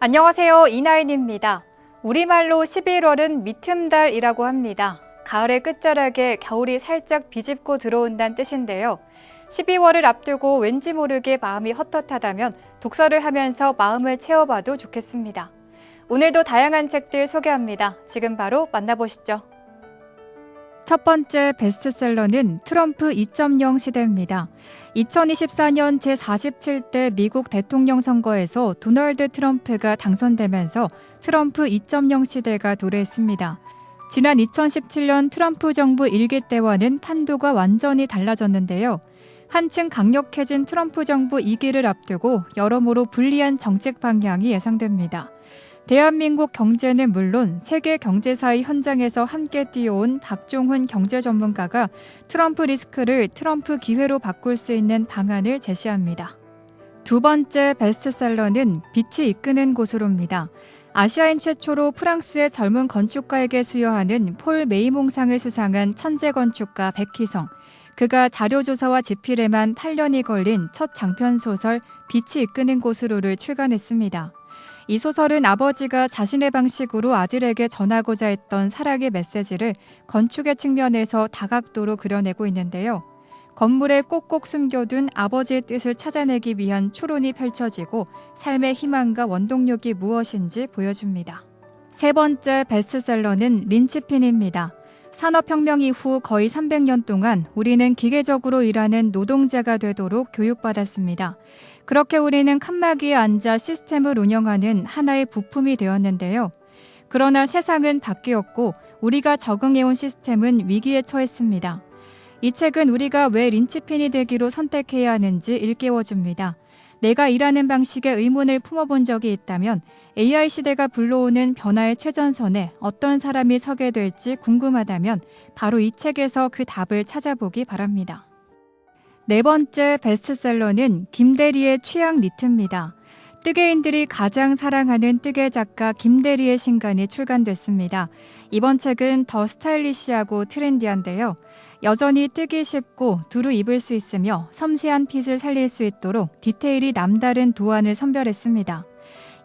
안녕하세요. 이나인입니다. 우리말로 11월은 미틈달이라고 합니다. 가을의 끝자락에 겨울이 살짝 비집고 들어온다는 뜻인데요. 12월을 앞두고 왠지 모르게 마음이 헛헛하다면 독서를 하면서 마음을 채워봐도 좋겠습니다. 오늘도 다양한 책들 소개합니다. 지금 바로 만나보시죠. 첫 번째 베스트셀러는 트럼프 2.0 시대입니다. 2024년 제47대 미국 대통령 선거에서 도널드 트럼프가 당선되면서 트럼프 2.0 시대가 도래했습니다. 지난 2017년 트럼프 정부 1기 때와는 판도가 완전히 달라졌는데요. 한층 강력해진 트럼프 정부 2기를 앞두고 여러모로 불리한 정책 방향이 예상됩니다. 대한민국 경제는 물론 세계 경제사의 현장에서 함께 뛰어온 박종훈 경제 전문가가 트럼프 리스크를 트럼프 기회로 바꿀 수 있는 방안을 제시합니다. 두 번째 베스트셀러는 빛이 이끄는 곳으로입니다. 아시아인 최초로 프랑스의 젊은 건축가에게 수여하는 폴 메이몽상을 수상한 천재 건축가 백희성. 그가 자료조사와 집필에만 8년이 걸린 첫 장편소설 빛이 이끄는 곳으로를 출간했습니다. 이 소설은 아버지가 자신의 방식으로 아들에게 전하고자 했던 사랑의 메시지를 건축의 측면에서 다각도로 그려내고 있는데요. 건물에 꼭꼭 숨겨둔 아버지의 뜻을 찾아내기 위한 추론이 펼쳐지고 삶의 희망과 원동력이 무엇인지 보여줍니다. 세 번째 베스트셀러는 린치핀입니다. 산업혁명 이후 거의 300년 동안 우리는 기계적으로 일하는 노동자가 되도록 교육받았습니다. 그렇게 우리는 칸막이에 앉아 시스템을 운영하는 하나의 부품이 되었는데요. 그러나 세상은 바뀌었고 우리가 적응해온 시스템은 위기에 처했습니다. 이 책은 우리가 왜 린치핀이 되기로 선택해야 하는지 일깨워줍니다. 내가 일하는 방식에 의문을 품어본 적이 있다면 AI 시대가 불러오는 변화의 최전선에 어떤 사람이 서게 될지 궁금하다면 바로 이 책에서 그 답을 찾아보기 바랍니다. 네 번째 베스트셀러는 김대리의 취향 니트입니다. 뜨개인들이 가장 사랑하는 뜨개 작가 김대리의 신간이 출간됐습니다. 이번 책은 더 스타일리시하고 트렌디한데요. 여전히 뜨기 쉽고 두루 입을 수 있으며 섬세한 핏을 살릴 수 있도록 디테일이 남다른 도안을 선별했습니다.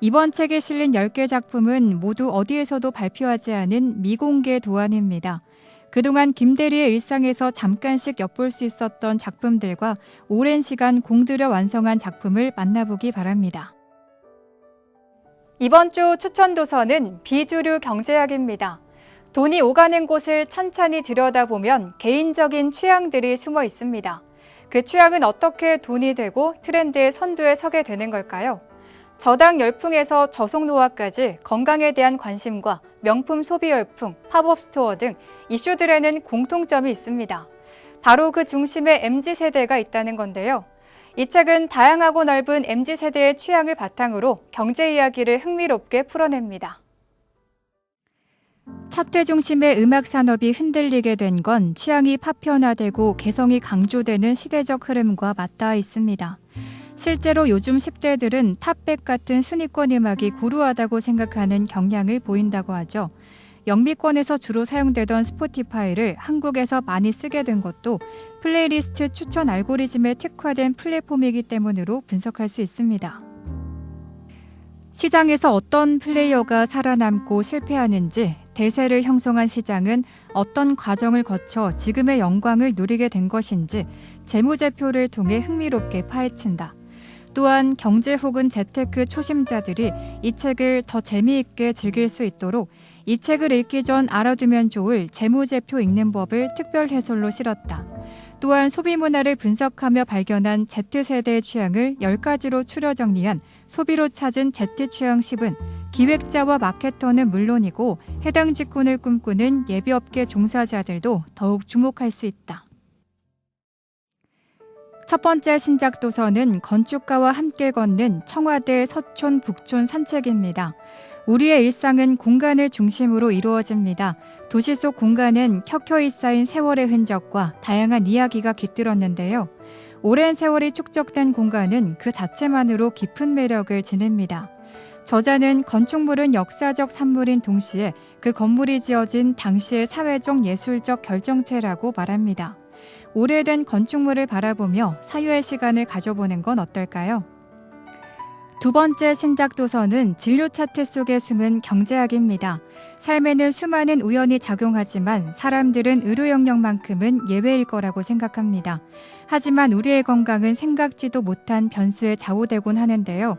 이번 책에 실린 10개 작품은 모두 어디에서도 발표하지 않은 미공개 도안입니다. 그동안 김대리의 일상에서 잠깐씩 엿볼 수 있었던 작품들과 오랜 시간 공들여 완성한 작품을 만나보기 바랍니다. 이번 주 추천 도서는 비주류 경제학입니다. 돈이 오가는 곳을 찬찬히 들여다보면 개인적인 취향들이 숨어 있습니다. 그 취향은 어떻게 돈이 되고 트렌드의 선두에 서게 되는 걸까요? 저당 열풍에서 저속노화까지 건강에 대한 관심과 명품 소비 열풍, 팝업 스토어 등 이슈들에는 공통점이 있습니다. 바로 그 중심에 MZ세대가 있다는 건데요. 이 책은 다양하고 넓은 MZ세대의 취향을 바탕으로 경제 이야기를 흥미롭게 풀어냅니다. 차트 중심의 음악 산업이 흔들리게 된 건 취향이 파편화되고 개성이 강조되는 시대적 흐름과 맞닿아 있습니다. 실제로 요즘 10대들은 탑100 같은 순위권 음악이 고루하다고 생각하는 경향을 보인다고 하죠. 영미권에서 주로 사용되던 스포티파이를 한국에서 많이 쓰게 된 것도 플레이리스트 추천 알고리즘에 특화된 플랫폼이기 때문으로 분석할 수 있습니다. 시장에서 어떤 플레이어가 살아남고 실패하는지, 대세를 형성한 시장은 어떤 과정을 거쳐 지금의 영광을 누리게 된 것인지 재무제표를 통해 흥미롭게 파헤친다. 또한 경제 혹은 재테크 초심자들이 이 책을 더 재미있게 즐길 수 있도록 이 책을 읽기 전 알아두면 좋을 재무제표 읽는 법을 특별 해설로 실었다. 또한 소비문화를 분석하며 발견한 Z세대의 취향을 10가지로 추려 정리한 소비로 찾은 Z취향 10은 기획자와 마케터는 물론이고 해당 직군을 꿈꾸는 예비업계 종사자들도 더욱 주목할 수 있다. 첫 번째 신작 도서는 건축가와 함께 걷는 청와대 서촌 북촌 산책입니다. 우리의 일상은 공간을 중심으로 이루어집니다. 도시 속 공간은 켜켜이 쌓인 세월의 흔적과 다양한 이야기가 깃들었는데요. 오랜 세월이 축적된 공간은 그 자체만으로 깊은 매력을 지닙니다. 저자는 건축물은 역사적 산물인 동시에 그 건물이 지어진 당시의 사회적 예술적 결정체라고 말합니다. 오래된 건축물을 바라보며 사유의 시간을 가져보는 건 어떨까요? 두 번째 신작 도서는 진료 차트 속에 숨은 경제학입니다. 삶에는 수많은 우연이 작용하지만 사람들은 의료 영역만큼은 예외일 거라고 생각합니다. 하지만 우리의 건강은 생각지도 못한 변수에 좌우되곤 하는데요.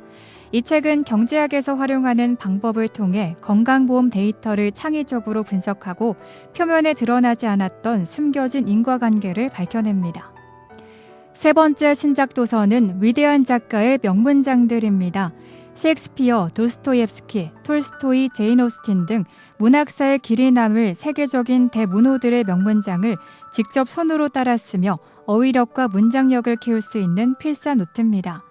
이 책은 경제학에서 활용하는 방법을 통해 건강보험 데이터를 창의적으로 분석하고 표면에 드러나지 않았던 숨겨진 인과관계를 밝혀냅니다. 세 번째 신작 도서는 위대한 작가의 명문장들입니다. 셰익스피어, 도스토옙스키, 톨스토이, 제인 오스틴 등 문학사의 길이 남을 세계적인 대문호들의 명문장을 직접 손으로 따라 쓰며 어휘력과 문장력을 키울 수 있는 필사 노트입니다.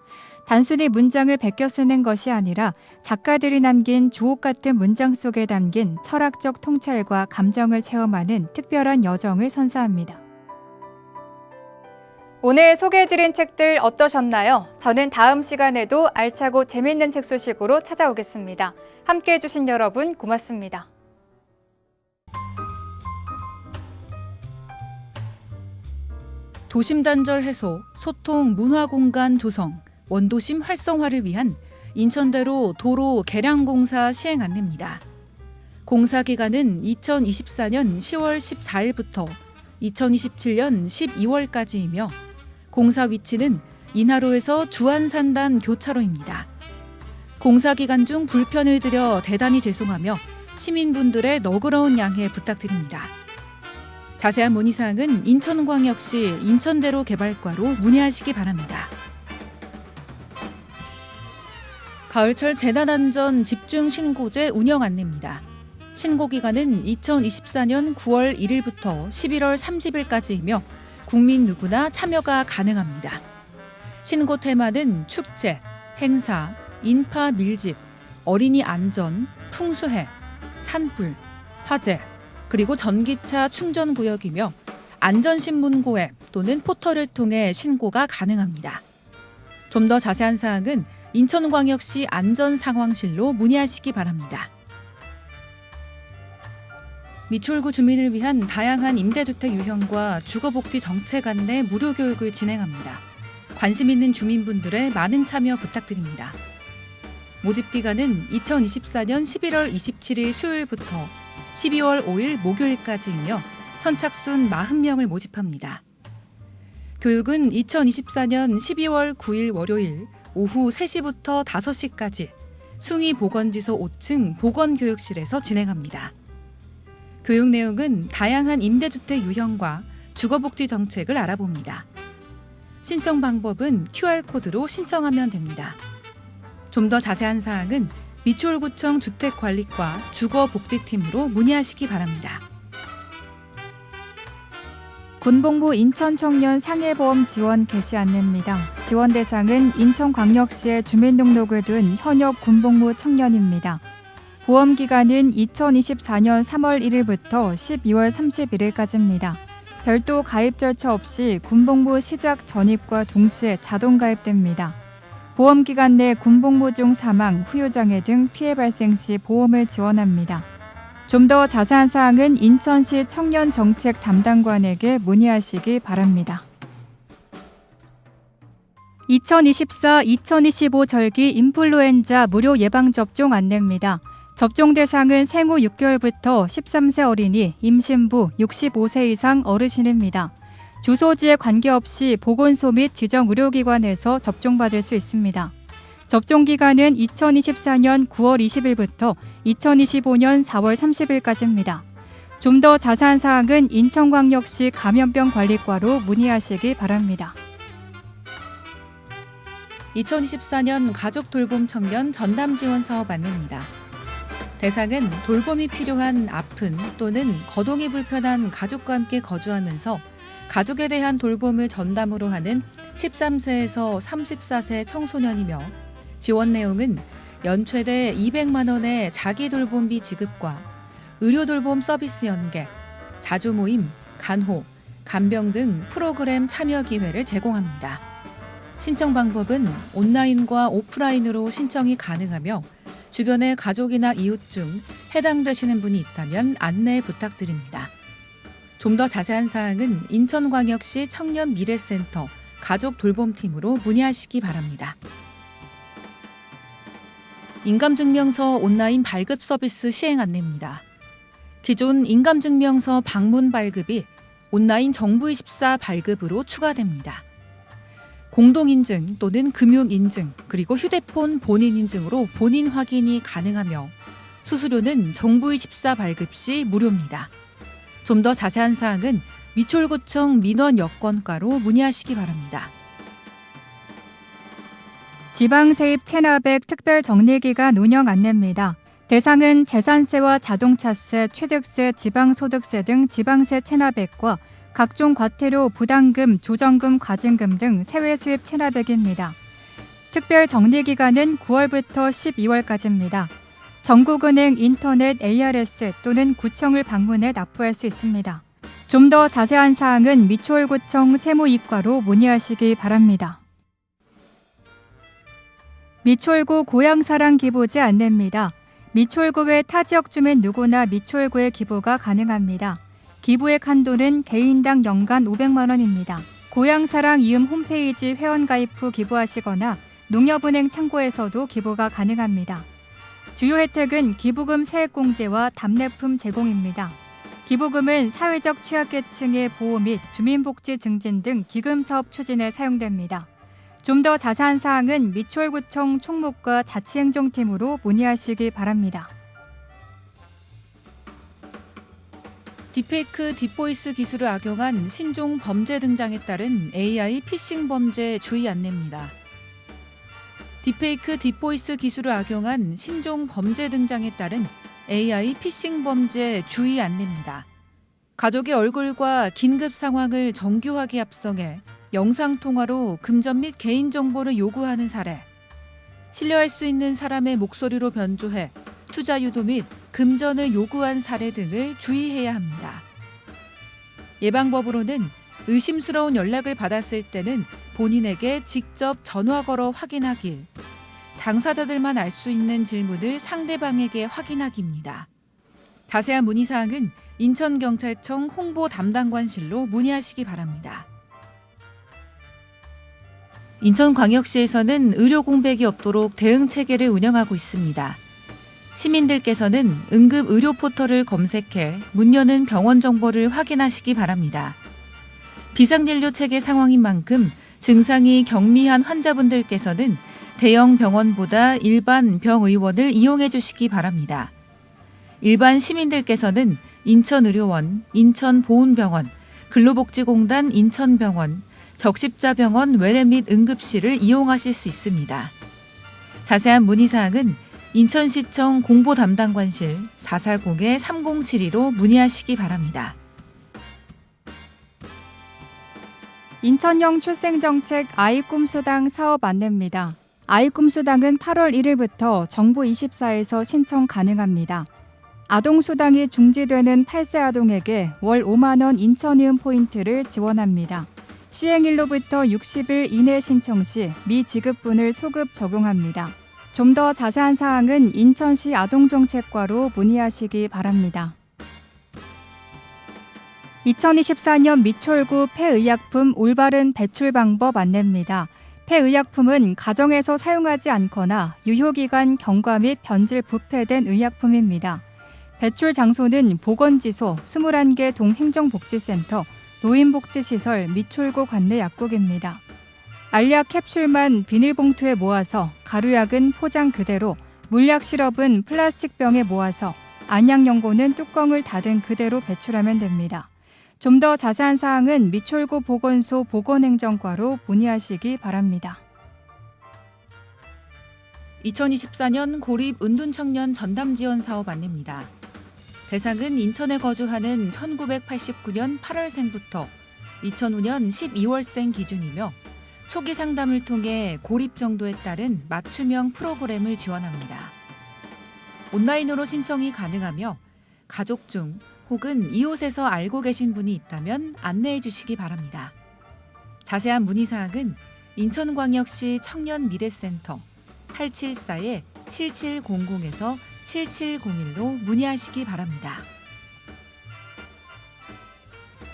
단순히 문장을 베껴 쓰는 것이 아니라 작가들이 남긴 주옥 같은 문장 속에 담긴 철학적 통찰과 감정을 체험하는 특별한 여정을 선사합니다. 오늘 소개해드린 책들 어떠셨나요? 저는 다음 시간에도 알차고 재미있는 책 소식으로 찾아오겠습니다. 함께해 주신 여러분 고맙습니다. 도심 단절 해소, 소통, 문화 공간 조성, 원도심 활성화를 위한 인천대로 도로 개량 공사 시행 안내입니다. 공사 기간은 2024년 10월 14일부터 2027년 12월까지이며 공사 위치는 인하로에서 주안산단 교차로입니다. 공사 기간 중 불편을 드려 대단히 죄송하며 시민분들의 너그러운 양해 부탁드립니다. 자세한 문의사항은 인천광역시 인천대로 개발과로 문의하시기 바랍니다. 가을철 재난안전 집중신고제 운영 안내입니다. 신고 기간은 2024년 9월 1일부터 11월 30일까지이며 국민 누구나 참여가 가능합니다. 신고 테마는 축제, 행사, 인파 밀집, 어린이 안전, 풍수해, 산불, 화재, 그리고 전기차 충전구역이며 안전신문고 앱 또는 포털을 통해 신고가 가능합니다. 좀 더 자세한 사항은 인천광역시 안전상황실로 문의하시기 바랍니다. 미추홀구 주민을 위한 다양한 임대주택 유형과 주거복지 정책 안내 무료 교육을 진행합니다. 관심 있는 주민분들의 많은 참여 부탁드립니다. 모집 기간은 2024년 11월 27일 수요일부터 12월 5일 목요일까지이며 선착순 40명을 모집합니다. 교육은 2024년 12월 9일 월요일 오후 3시부터 5시까지 숭이보건지소 5층 보건교육실에서 진행합니다. 교육 내용은 다양한 임대주택 유형과 주거복지 정책을 알아봅니다. 신청 방법은 QR코드로 신청하면 됩니다. 좀 더 자세한 사항은 미추홀구청 주택관리과 주거복지팀으로 문의하시기 바랍니다. 군복무 인천청년 상해보험 지원 개시 안내입니다. 지원 대상은 인천광역시에 주민등록을 둔 현역 군복무 청년입니다. 보험 기간은 2024년 3월 1일부터 12월 31일까지입니다. 별도 가입 절차 없이 군복무 시작 전입과 동시에 자동 가입됩니다. 보험 기간 내 군복무 중 사망, 후유장애 등 피해 발생 시 보험을 지원합니다. 좀 더 자세한 사항은 인천시 청년정책 담당관에게 문의하시기 바랍니다. 2024-2025 절기 인플루엔자 무료 예방접종 안내입니다. 접종 대상은 생후 6개월부터 13세 어린이, 임신부, 65세 이상 어르신입니다. 주소지에 관계없이 보건소 및 지정 의료기관에서 접종받을 수 있습니다. 접종 기간은 2024년 9월 20일부터 2025년 4월 30일까지입니다. 좀 더 자세한 사항은 인천광역시 감염병관리과로 문의하시기 바랍니다. 2024년 가족돌봄 청년 전담지원 사업 안내입니다. 대상은 돌봄이 필요한 아픈 또는 거동이 불편한 가족과 함께 거주하면서 가족에 대한 돌봄을 전담으로 하는 13세에서 34세 청소년이며 지원 내용은 연 최대 200만 원의 자기 돌봄비 지급과 의료 돌봄 서비스 연계, 자주 모임, 간호, 간병 등 프로그램 참여 기회를 제공합니다. 신청 방법은 온라인과 오프라인으로 신청이 가능하며 주변에 가족이나 이웃 중 해당되시는 분이 있다면 안내 부탁드립니다. 좀 더 자세한 사항은 인천광역시 청년미래센터 가족돌봄팀으로 문의하시기 바랍니다. 인감증명서 온라인 발급 서비스 시행 안내입니다. 기존 인감증명서 방문 발급이 온라인 정부24 발급으로 추가됩니다. 공동인증 또는 금융인증 그리고 휴대폰 본인인증으로 본인 확인이 가능하며 수수료는 정부24 발급 시 무료입니다. 좀 더 자세한 사항은 미추홀구청 민원여건과로 문의하시기 바랍니다. 지방세입 체납액 특별정리기간 운영 안내입니다. 대상은 재산세와 자동차세, 취득세, 지방소득세 등 지방세 체납액과 각종 과태료, 부담금, 조정금, 과징금 등 세외수입 체납액입니다. 특별정리기간은 9월부터 12월까지입니다. 전국은행 인터넷 ARS 또는 구청을 방문해 납부할 수 있습니다. 좀 더 자세한 사항은 미추홀구청 세무이과로 문의하시기 바랍니다. 미추홀구 고향사랑 기부제 안내입니다. 미추홀구 외 타 지역 주민 누구나 미추홀구에 기부가 가능합니다. 기부액 한도는 개인당 연간 500만 원입니다. 고향사랑 이음 홈페이지 회원가입 후 기부하시거나 농협은행 창구에서도 기부가 가능합니다. 주요 혜택은 기부금 세액공제와 답례품 제공입니다. 기부금은 사회적 취약계층의 보호 및 주민복지 증진 등 기금사업 추진에 사용됩니다. 좀 더 자세한 사항은 미추홀구청 총무과 자치행정팀으로 문의하시기 바랍니다. 딥페이크, 딥보이스 기술을 악용한 신종 범죄 등장에 따른 AI 피싱 범죄 주의 안내입니다. 딥페이크, 딥보이스 기술을 악용한 신종 범죄 등장에 따른 AI 피싱 범죄 주의 안내입니다. 가족의 얼굴과 긴급 상황을 정교하게 합성해 영상통화로 금전 및 개인정보를 요구하는 사례, 신뢰할 수 있는 사람의 목소리로 변조해 투자 유도 및 금전을 요구한 사례 등을 주의해야 합니다. 예방법으로는 의심스러운 연락을 받았을 때는 본인에게 직접 전화 걸어 확인하길, 당사자들만 알 수 있는 질문을 상대방에게 확인하기입니다. 자세한 문의사항은 인천경찰청 홍보 담당관실로 문의하시기 바랍니다. 인천광역시에서는 의료 공백이 없도록 대응 체계를 운영하고 있습니다. 시민들께서는 응급 의료 포털을 검색해 문 여는 병원 정보를 확인하시기 바랍니다. 비상진료 체계 상황인 만큼 증상이 경미한 환자분들께서는 대형 병원보다 일반 병의원을 이용해 주시기 바랍니다. 일반 시민들께서는 인천의료원, 인천보훈병원, 근로복지공단 인천병원, 적십자병원 외래 및 응급실을 이용하실 수 있습니다. 자세한 문의사항은 인천시청 공보담당관실 440-3072로 문의하시기 바랍니다. 인천형 출생정책 아이꿈수당 사업 안내입니다. 아이꿈수당은 8월 1일부터 정부24에서 신청 가능합니다. 아동수당이 중지되는 8세 아동에게 월 5만 원 인천이음 포인트를 지원합니다. 시행일로부터 60일 이내 신청 시 미지급분을 소급 적용합니다. 좀 더 자세한 사항은 인천시 아동정책과로 문의하시기 바랍니다. 2024년 미추홀구 폐의약품 올바른 배출 방법 안내입니다. 폐의약품은 가정에서 사용하지 않거나 유효기간 경과 및 변질 부패된 의약품입니다. 배출 장소는 보건지소 21개 동행정복지센터, 노인복지시설, 미추홀구 관내 약국입니다. 알약 캡슐만 비닐봉투에 모아서, 가루약은 포장 그대로, 물약 시럽은 플라스틱 병에 모아서, 안약연고는 뚜껑을 닫은 그대로 배출하면 됩니다. 좀 더 자세한 사항은 미추홀구 보건소 보건행정과로 문의하시기 바랍니다. 2024년 고립 은둔청년 전담지원 사업 안내입니다. 대상은 인천에 거주하는 1989년 8월생부터 2005년 12월생 기준이며 초기 상담을 통해 고립 정도에 따른 맞춤형 프로그램을 지원합니다. 온라인으로 신청이 가능하며 가족 중 혹은 이웃에서 알고 계신 분이 있다면 안내해 주시기 바랍니다. 자세한 문의사항은 인천광역시 청년미래센터 874-7700에서 7701로 문의하시기 바랍니다.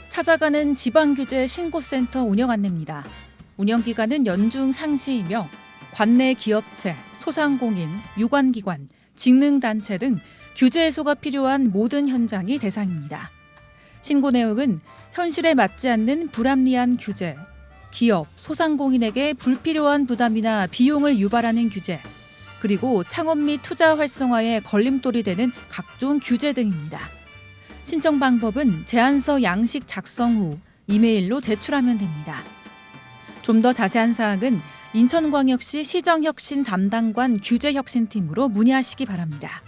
찾아가는 지방규제 신고센터 운영 안내입니다. 운영기간은 연중 상시이며 관내 기업체, 소상공인, 유관기관, 직능단체 등 규제 해소가 필요한 모든 현장이 대상입니다. 신고 내용은 현실에 맞지 않는 불합리한 규제, 기업, 소상공인에게 불필요한 부담이나 비용을 유발하는 규제, 그리고 창업 및 투자 활성화에 걸림돌이 되는 각종 규제 등입니다. 신청 방법은 제안서 양식 작성 후 이메일로 제출하면 됩니다. 좀 더 자세한 사항은 인천광역시 시정혁신 담당관 규제혁신팀으로 문의하시기 바랍니다.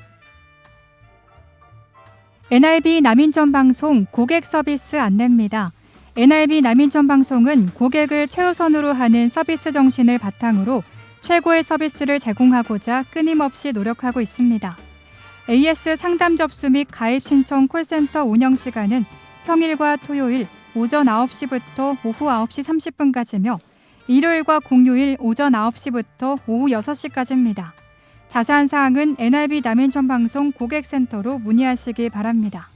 NIB 남인천 방송 고객 서비스 안내입니다. NIB 남인천 방송은 고객을 최우선으로 하는 서비스 정신을 바탕으로 최고의 서비스를 제공하고자 끊임없이 노력하고 있습니다. AS 상담 접수 및 가입 신청 콜센터 운영 시간은 평일과 토요일 오전 9시부터 오후 9시 30분까지며 일요일과 공휴일 오전 9시부터 오후 6시까지입니다. 자세한 사항은 NIB 남인천 방송 고객센터로 문의하시기 바랍니다.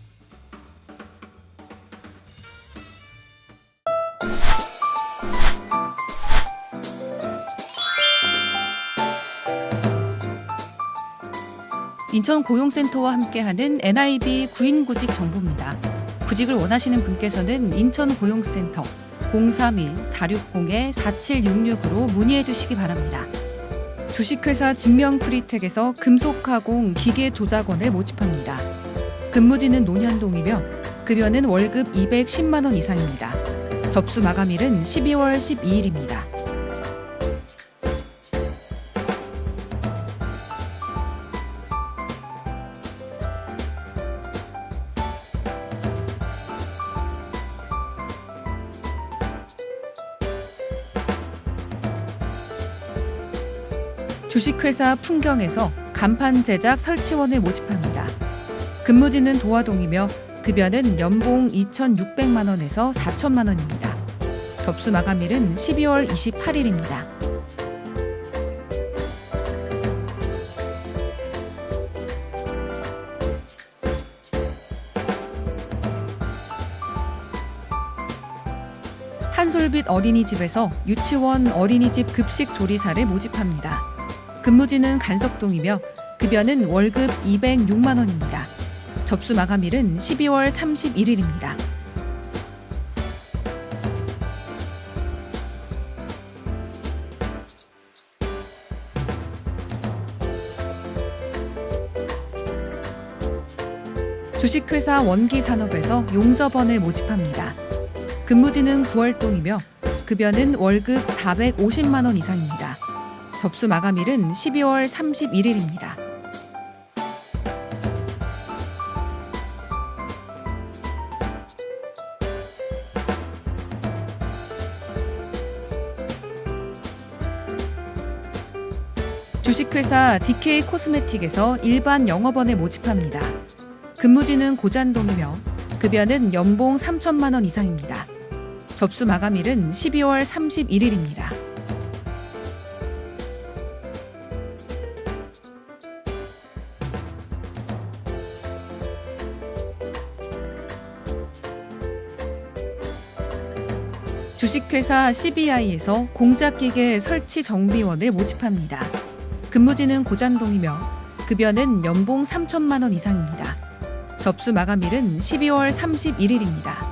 인천고용센터와 함께하는 NIB 구인구직 정보입니다. 구직을 원하시는 분께서는 인천고용센터 031-460-4766으로 문의해 주시기 바랍니다. 주식회사 진명프리텍에서 금속가공 기계조작원을 모집합니다. 근무지는 논현동이며 급여는 월급 210만 원 이상입니다. 접수 마감일은 12월 12일입니다. 주식회사 풍경에서 간판 제작 설치원을 모집합니다. 근무지는 도화동이며 급여는 연봉 2,600만 원에서 4천만 원입니다. 접수 마감일은 12월 28일입니다. 한솔빛 어린이집에서 유치원 어린이집 급식 조리사를 모집합니다. 근무지는 간석동이며 급여는 월급 206만 원입니다. 접수 마감일은 12월 31일입니다. 주식회사 원기산업에서 용접원을 모집합니다. 근무지는 9월동이며 급여는 월급 450만 원 이상입니다. 접수 마감일은 12월 31일입니다. 주식회사 DK 코스메틱에서 일반 영업원을 모집합니다. 근무지는 고잔동이며 급여는 연봉 3천만 원 이상입니다. 접수 마감일은 12월 31일입니다. 주식회사 CBI에서 공작기계 설치 정비원을 모집합니다. 근무지는 고잔동이며 급여는 연봉 3천만 원 이상입니다. 접수 마감일은 12월 31일입니다.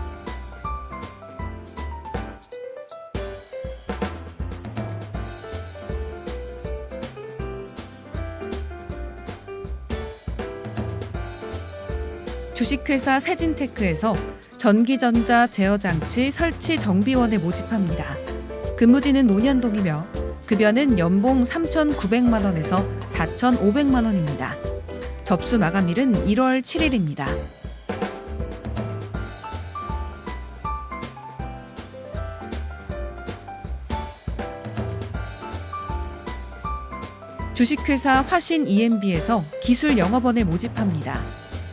주식회사 세진테크에서 전기전자 제어장치 설치 정비원을 모집합니다. 근무지는 논현동이며 급여는 연봉 3,900만 원에서 4,500만 원입니다. 접수 마감일은 1월 7일입니다. 주식회사 화신 EMB에서 기술 영업원을 모집합니다.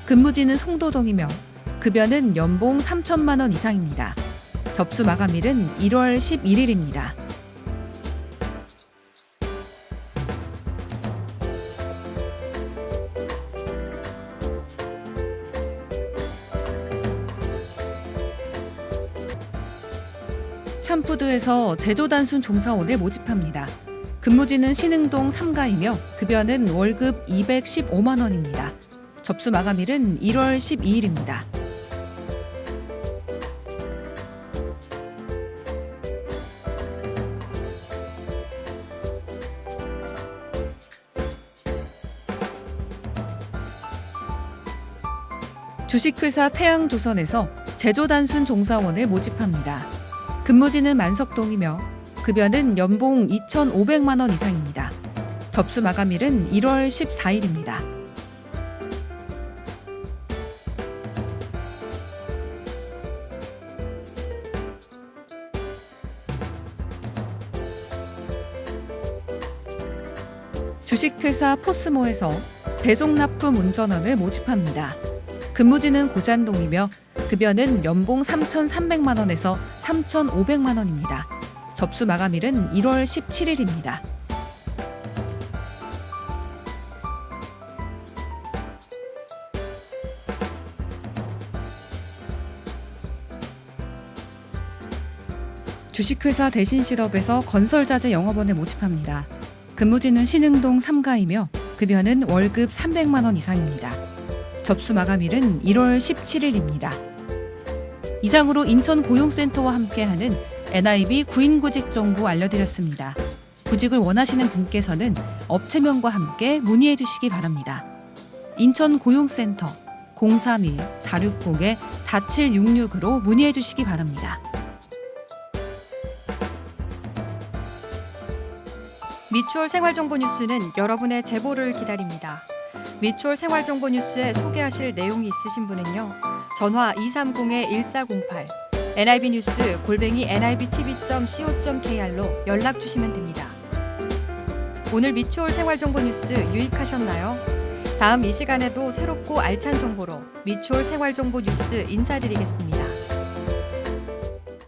근무지는 송도동이며 급여는 연봉 3천만 원 이상입니다. 접수 마감일은 1월 11일입니다. 참푸드에서 제조단순 종사원을 모집합니다. 근무지는 신흥동 3가이며 급여는 월급 215만 원입니다. 접수 마감일은 1월 12일입니다. 주식회사 태양조선에서 제조단순 종사원을 모집합니다. 근무지는 만석동이며 급여는 연봉 2,500만 원 이상입니다. 접수 마감일은 1월 14일입니다. 주식회사 포스모에서 배송납품 운전원을 모집합니다. 근무지는 고잔동이며 급여는 연봉 3,300만 원에서 3,500만 원입니다. 접수 마감일은 1월 17일입니다. 주식회사 대신실업에서 건설자재 영업원을 모집합니다. 근무지는 신흥동 3가이며 급여는 월급 300만 원 이상입니다. 접수 마감일은 1월 17일입니다. 이상으로 인천고용센터와 함께하는 NIB 구인구직 정보 알려드렸습니다. 구직을 원하시는 분께서는 업체명과 함께 문의해 주시기 바랍니다. 인천고용센터 031-460-4766으로 문의해 주시기 바랍니다. 미추홀 생활정보 뉴스는 여러분의 제보를 기다립니다. 미추홀 생활정보 뉴스에 소개하실 내용이 있으신 분은요. 전화 230-1408, nibnews@nibtv.co.kr로 연락 주시면 됩니다. 오늘 미추홀 생활정보 뉴스 유익하셨나요? 다음 이 시간에도 새롭고 알찬 정보로 미추홀 생활정보 뉴스 인사드리겠습니다.